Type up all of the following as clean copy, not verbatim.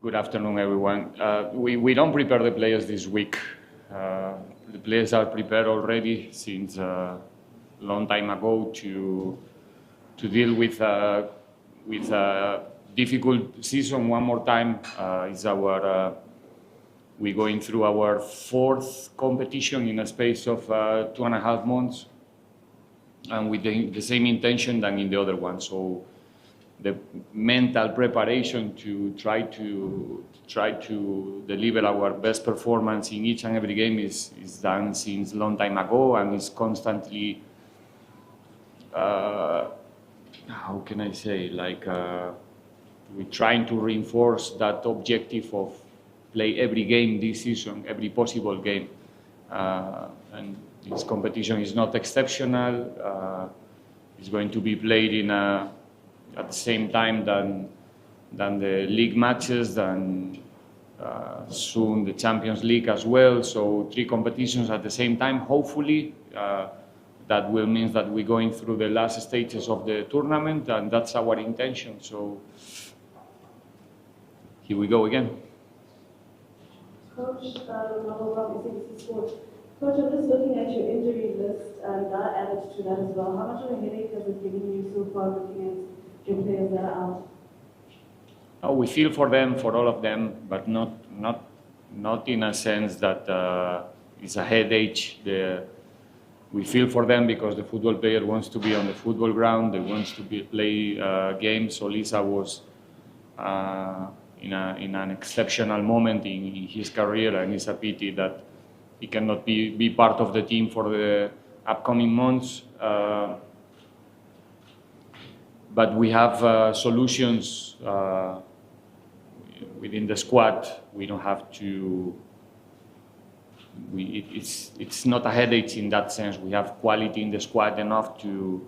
Good afternoon, everyone. We don't prepare the players this week. The players are prepared already since a long time ago to deal with a difficult season. One more time, we're going through our fourth competition in a space of 2.5 months, and with the same intention than in the other one. So the mental preparation to try to deliver our best performance in each and every game is done since a long time ago, and is constantly how can I say, we're trying to reinforce that objective of play every game this season, every possible game, and this competition is not exceptional. It's going to be played at the same time than the league matches, than soon the Champions League as well. So 3 competitions at the same time. Hopefully, that will mean that we're going through the last stages of the tournament, and that's our intention. So here we go again. Coach, Coach, I'm just looking at your injury list, and that added to that as well. How much of a headache has it given you so far looking at your players that are out? Oh, we feel for them, for all of them, but not in a sense that it's a headache. We feel for them because the football player wants to be on the football ground. They wants to play games. So Lisa was in an exceptional moment in his career, and it's a pity that he cannot be part of the team for the upcoming months. But we have solutions within the squad. We don't have to. It's not a headache in that sense. We have quality in the squad enough to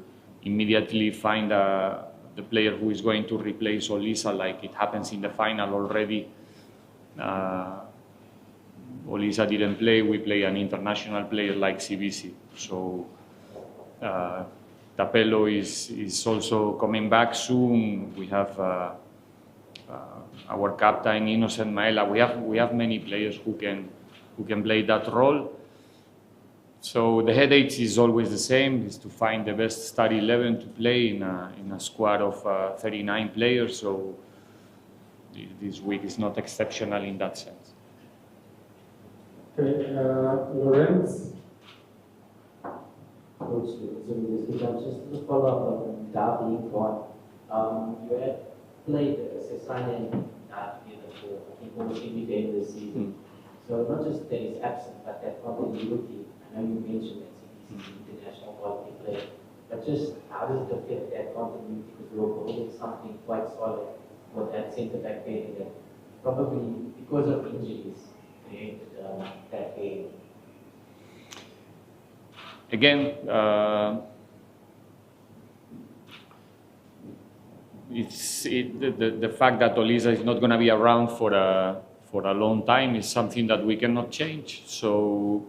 immediately find the player who is going to replace Olisa, like it happens in the final already. Olisa didn't play. We play an international player like CBC. So Tapelo is also coming back soon. We have our captain Innocent Maela. We have many players who can play that role. So the headache is always the same: is to find the best start 11 to play in a squad of 39 players. So this week is not exceptional in that sense. Okay, Lorenz. Coach, just to follow up on that being gone, you had played Cesania together for, I think, almost every game this season. So not just that he's absent, but that continuity. I know you mentioned that he's an international quality player, but just how does it affect that continuity? Because we were building something quite solid with that centre back pairing that probably because of injuries created that game. Again, the fact that Olisa is not going to be around for a long time is something that we cannot change. So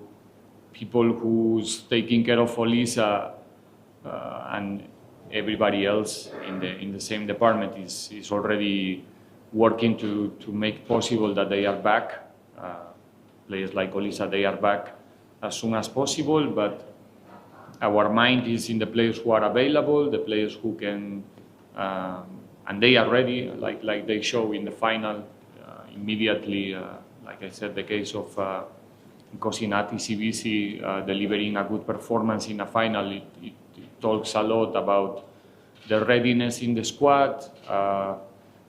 people who's taking care of Olisa and everybody else in the same department is already working to make possible that they are back. Players like Olisa, they are back as soon as possible, but our mind is in the players who are available, the players who can, and they are ready, like they show in the final immediately. Like I said, the case of Cosinati CBC delivering a good performance in a final, it talks a lot about the readiness in the squad,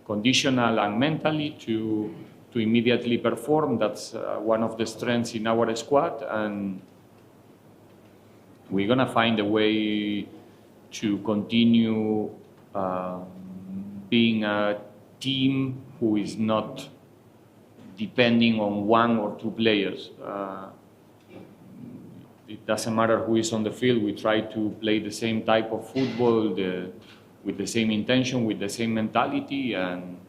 conditional and mentally, to immediately perform. That's one of the strengths in our squad, and we're going to find a way to continue being a team who is not depending on 1 or 2 players. It doesn't matter who is on the field. We try to play the same type of football with the same intention, with the same mentality, and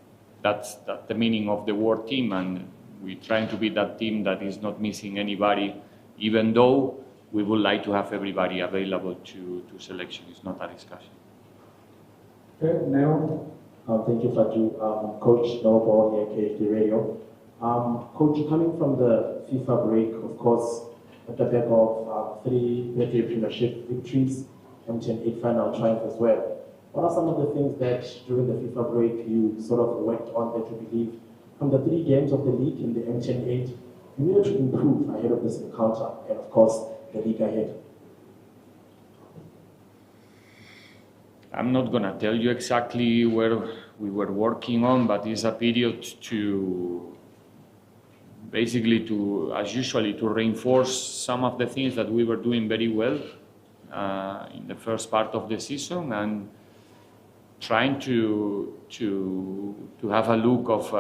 that's the meaning of the word team. And we're trying to be that team that is not missing anybody, even though we would like to have everybody available to selection. It's not a discussion. Okay, now. Thank you, Fatu. Coach Noble here, KFD Radio. Coach, coming from the FIFA break, of course, at the back of 3 Betway Premiership victories, MTN 8 final triumph as well. What are some of the things that during the FIFA break you sort of worked on that you believe from the 3 games of the league in the MTN 8 you needed to improve ahead of this encounter and of course the league ahead? I'm not going to tell you exactly where we were working on, but it's a period to basically as usually, to reinforce some of the things that we were doing very well in the first part of the season, and trying to have a look of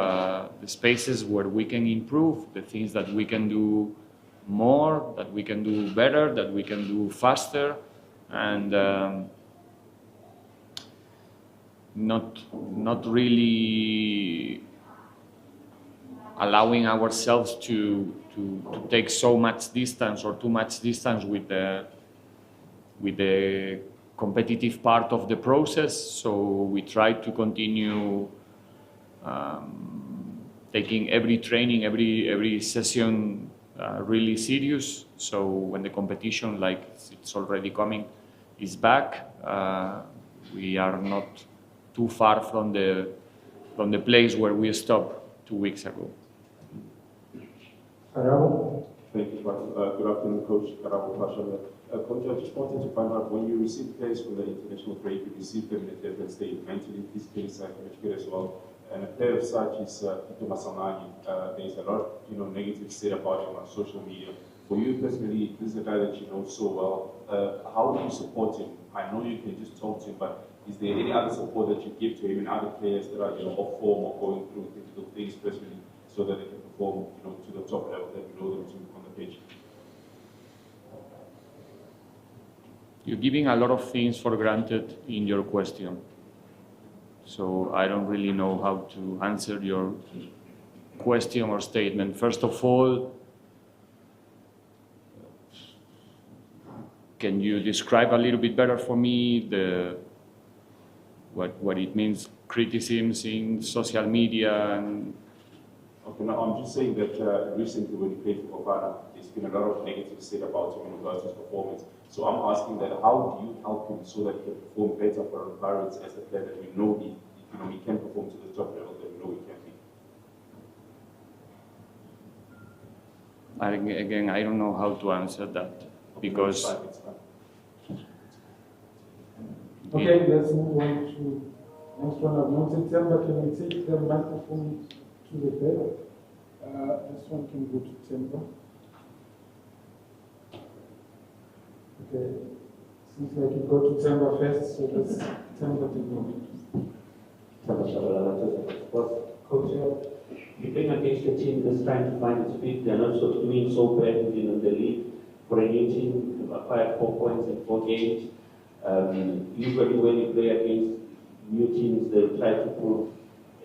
the spaces where we can improve, the things that we can do more, that we can do better, that we can do faster, and not really allowing ourselves to take so much distance or too much distance with the competitive part of the process. So we try to continue taking every training, every session really serious. So when the competition, like it's already coming, is back, we are not too far from the place where we stopped 2 weeks ago. Karabo? Thank you, good afternoon, Coach. Karabo Pasha. Coach, I just wanted to find out, when you receive players from the international break, you receive them in a different state, mentally, physically, psychologically as well. And a player of such is Tito Maswanganyi. There's a lot, negative said about him on social media. For you personally, this is a guy that you know so well. How do you support him? I know you can just talk to him, but is there any other support that you give to him and other players that are, off form or going through difficult things personally, so that they can perform, to the top level that you know them to on the pitch? You're giving a lot of things for granted in your question. So I don't really know how to answer your question or statement. First of all, can you describe a little bit better for me what it means, criticisms in social media? And okay, now I'm just saying that recently when he played for Bafana, there's been a lot of negative said about him in regards to his performance. So I'm asking that, how do you help him so that he can perform better for the Pirates as a player that we know he can perform to the top level that we know he can be? again, I don't know how to answer that, because Okay, let's move on to next one. I've noted Temba. Can we take the microphone to the bed? This one can go to Temba. Okay, seems like you go to Temba first, so let's Temba to go. Coach, you're playing against a team that's trying to find its feet. They're not doing so bad in the league. For a new team, you've acquired 4 points in 4 games. Usually when you play against new teams, they try to prove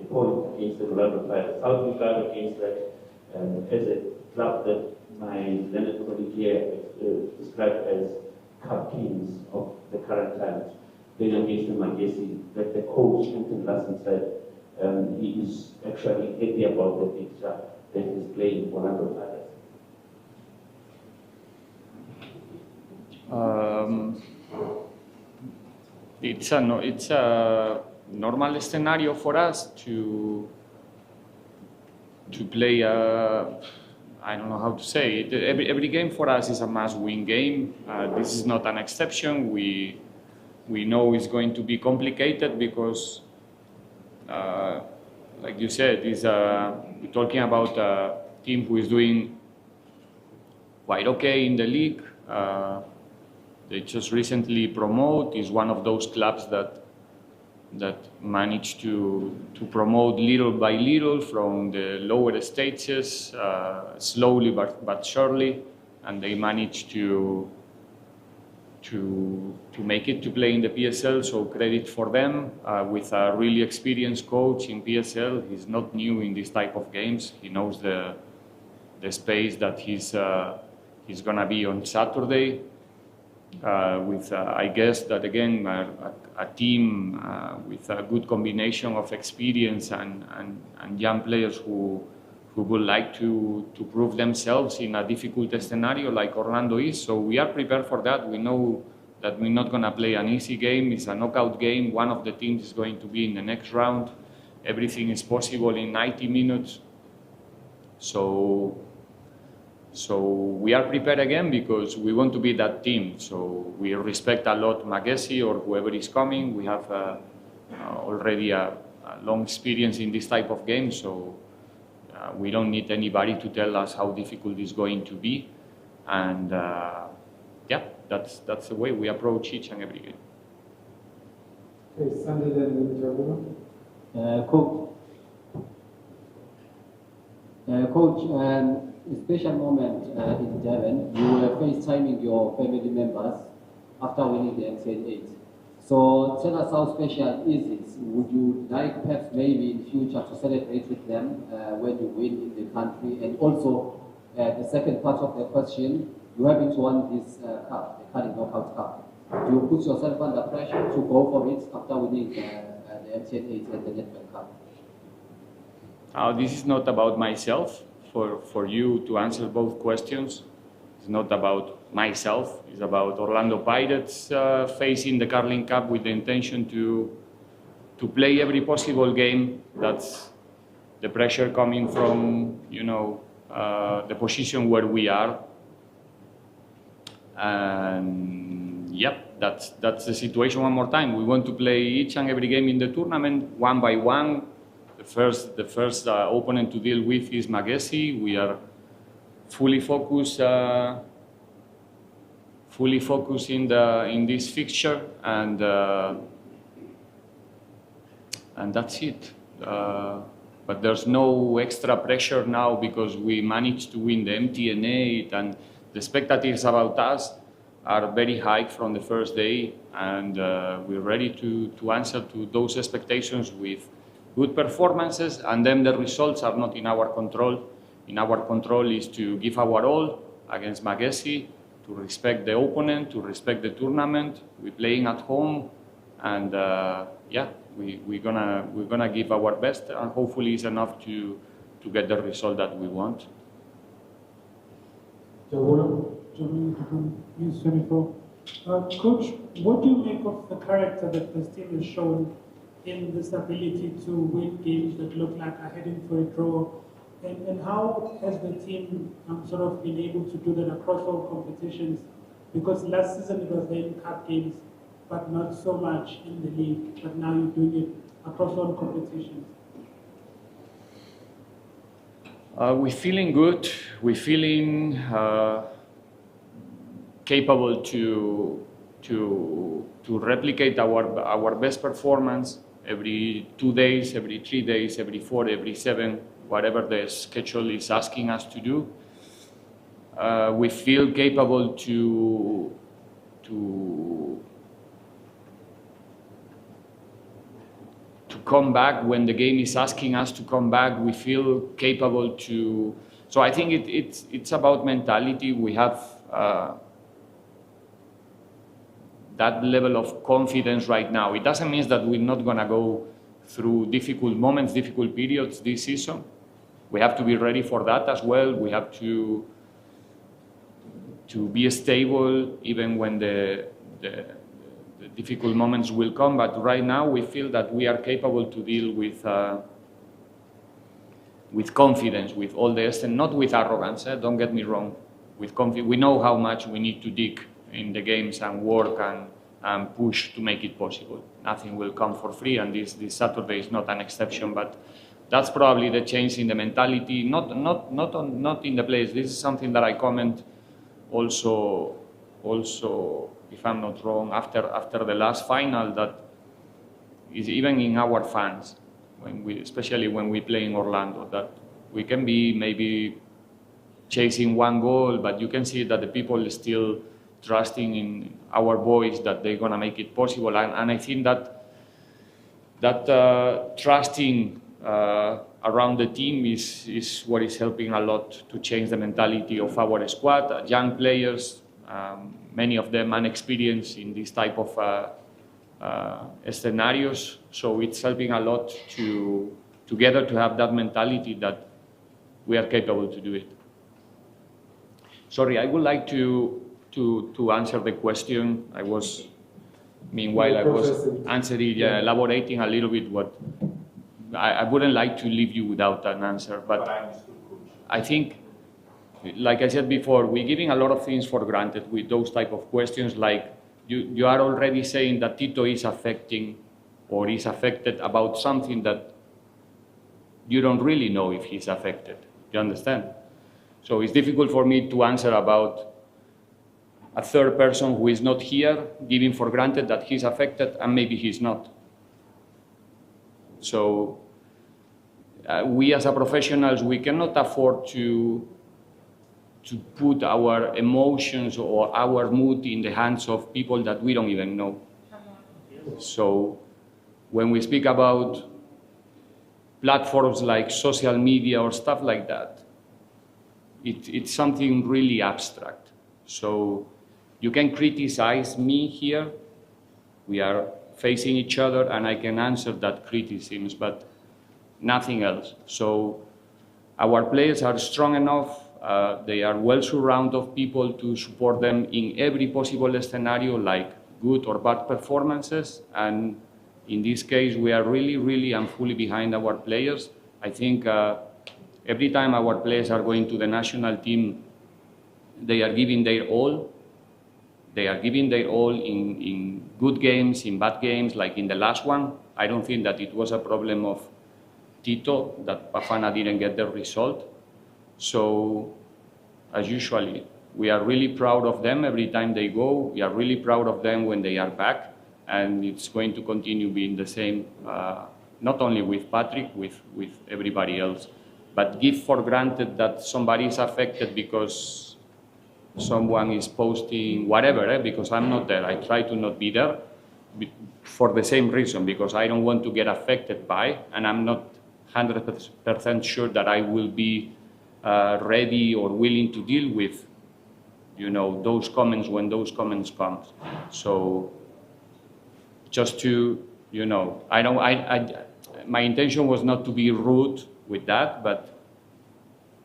a point against the Orlando Pirates. How do you guard against that as a club that my Leonard colleague here described as cup kings of the current times? Playing against them, I guess, like the coach Anthony Lassen said, he is actually happy about the picture that he's playing for Orlando Pirates. It's a normal scenario for us to play. I don't know how to say it. Every game for us is a must-win game. This is not an exception. We know it's going to be complicated because, like you said, we're talking about a team who is doing quite okay in the league. They just recently promoted. Is one of those clubs that managed to promote little by little from the lower stages, slowly but surely, and they managed to make it to play in the PSL. So credit for them. With a really experienced coach in PSL, he's not new in this type of games. He knows the space that he's gonna be on Saturday. I guess that again, a team with a good combination of experience and young players who would like to prove themselves in a difficult scenario like Orlando is. So we are prepared for that. We know that we're not going to play an easy game. It's a knockout game. One of the teams is going to be in the next round. Everything is possible in 90 minutes. So we are prepared again because we want to be that team. So we respect a lot Magessi or whoever is coming. We have already a long experience in this type of game. So we don't need anybody to tell us how difficult it's going to be. And yeah, that's the way we approach each and every game. Okay, Sunday then, Jabuno. Coach, a special moment in Devon, you were FaceTiming your family members after winning the MTN8. So tell us how special is it? Would you like perhaps maybe in future to celebrate with them when you win in the country? And also, the second part of the question, you haven't won this cup, the Cali Knockout Cup. Do you put yourself under pressure to go for it after winning the MTN8 and the Netball Cup? This is not about myself. For you to answer both questions, it's not about myself. It's about Orlando Pirates facing the Carling Cup with the intention to play every possible game. That's the pressure coming from, you know, the position where we are. And yep, that's the situation. One more time, we want to play each and every game in the tournament one by one. The first opponent to deal with is Magessi. We are fully focused in this fixture, and that's it. But there's no extra pressure now because we managed to win the MTN8, and the expectations about us are very high from the first day, and we're ready to answer to those expectations with good performances, and then the results are not in our control. In our control is to give our all against Magessi, to respect the opponent, to respect the tournament. We're playing at home, and yeah, we're gonna give our best, and hopefully it's enough to get the result that we want. News 24. Coach, what do you make of the character that this team has shown in this ability to win games that look like are heading for a draw? And how has the team sort of been able to do that across all competitions? Because last season it was in cup games, but not so much in the league. But now you're doing it across all competitions. We're feeling good. We're feeling capable to replicate our best performance every 2 days, every 3 days, every 4, every 7, whatever the schedule is asking us to do. We feel capable to come back when the game is asking us to come back. We feel capable to. So I think it's about mentality. We have that level of confidence right now. It doesn't mean that we're not going to go through difficult moments, difficult periods this season. We have to be ready for that as well. We have to be stable even when the difficult moments will come. But right now we feel that we are capable to deal with confidence, with all this, and not with arrogance. Don't get me wrong. With confidence, we know how much we need to dig in the games and work and push to make it possible. Nothing will come for free, and this Saturday is not an exception. But that's probably the change in the mentality, not in the players. This is something that I comment also, if I'm not wrong, after the last final, that is even in our fans, especially when we play in Orlando, that we can be maybe chasing one goal, but you can see that the people are still trusting in our boys that they're gonna make it possible, and I think that trusting around the team is what is helping a lot to change the mentality of our squad. Young players, many of them unexperienced in this type of scenarios. So it's helping a lot to together to have that mentality that we are capable to do it. Sorry, I would like to answer the question. Meanwhile, I was answering, elaborating a little bit what I wouldn't like to leave you without an answer, but I think, like I said before, we're giving a lot of things for granted with those type of questions. Like you are already saying that Tito is affecting or is affected about something that you don't really know if he's affected. You understand? So it's difficult for me to answer about a third person who is not here, giving for granted that he's affected and maybe he's not. So we as a professionals, we cannot afford to put our emotions or our mood in the hands of people that we don't even know. So when we speak about platforms like social media or stuff like that, it's something really abstract. So you can criticize me here, we are facing each other and I can answer that criticisms, but nothing else. So our players are strong enough, they are well surrounded of people to support them in every possible scenario, like good or bad performances. And in this case, we are really and fully behind our players. I think every time our players are going to the national team, they are giving their all. They are giving their all in good games, in bad games, like in the last one. I don't think that it was a problem of Tito that Bafana didn't get the result. So, as usually, we are really proud of them every time they go. We are really proud of them when they are back. And it's going to continue being the same, not only with Patrick, with everybody else. But give for granted that somebody is affected because someone is posting whatever, because I'm not there. I try to not be there for the same reason, because I don't want to get affected by, and I'm not 100% sure that I will be ready or willing to deal with, those comments when those comments come. So just to, my intention was not to be rude with that, but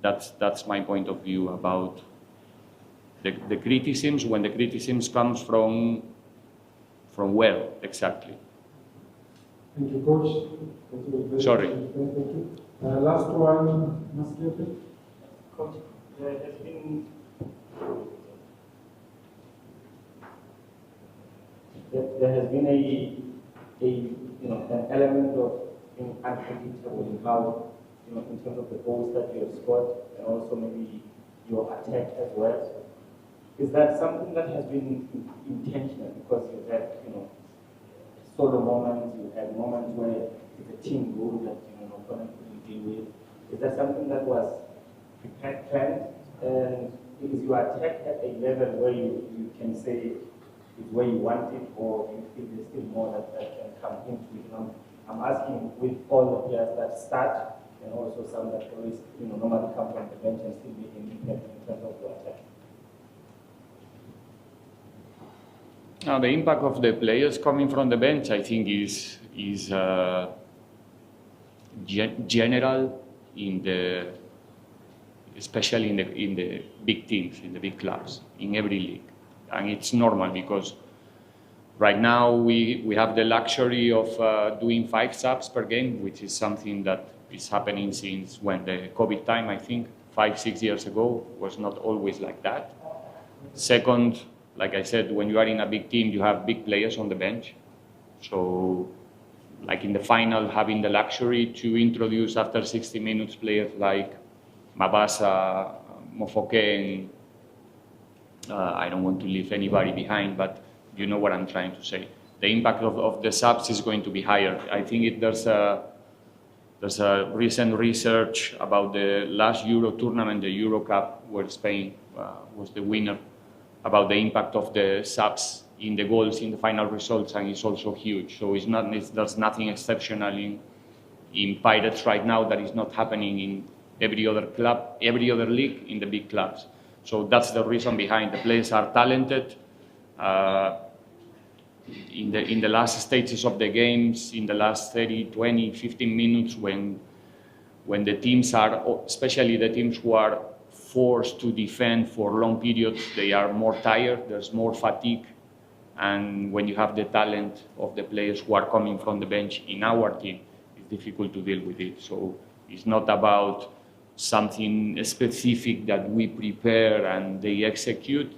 that's my point of view about the criticisms, when the criticisms comes from where exactly. Thank you, Coach. Thank you. Sorry. Thank you. Last one, Mr. Coach, there has been an element of being unpredictable in how, in terms of the goals that you have scored and also maybe your attack as well. Is that something that has been intentional? Because you've had, solo moments, you had moments where it's a team goal that, an opponent couldn't deal with. Is that something that was planned? And is your attack at a level where you can say is where you want it, or you feel there's still more that can come into it? I'm asking with all the players that start and also some that always, normally come from the bench and still be in terms of your attack. Now, the impact of the players coming from the bench, I think, is general especially in the big teams, in the big clubs, in every league, and it's normal because right now we have the luxury of doing 5 subs per game, which is something that is happening since when the COVID time, I think 5-6 years ago, was not always like that. Second, like I said, when you are in a big team, you have big players on the bench. So, like in the final, having the luxury to introduce after 60 minutes players like Mabasa, Mofoke, and I don't want to leave anybody behind, but you know what I'm trying to say. The impact of the subs is going to be higher. I think there's a recent research about the last Euro tournament, the Euro Cup, where Spain was the winner, about the impact of the subs in the goals in the final results, and it's also huge. So there's nothing exceptional in Pirates right now that is not happening in every other club, every other league in the big clubs. So that's the reason behind. The players are talented. In the last stages of the games, in the last 30, 20, 15 minutes, when the teams are, especially the teams who are forced to defend for long periods, they are more tired, there's more fatigue. And when you have the talent of the players who are coming from the bench in our team, it's difficult to deal with it. So it's not about something specific that we prepare and they execute.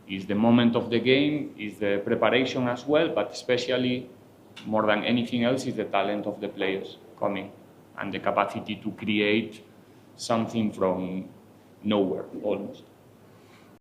It's the moment of the game, it's the preparation as well, but especially more than anything else is the talent of the players coming and the capacity to create something from nowhere almost.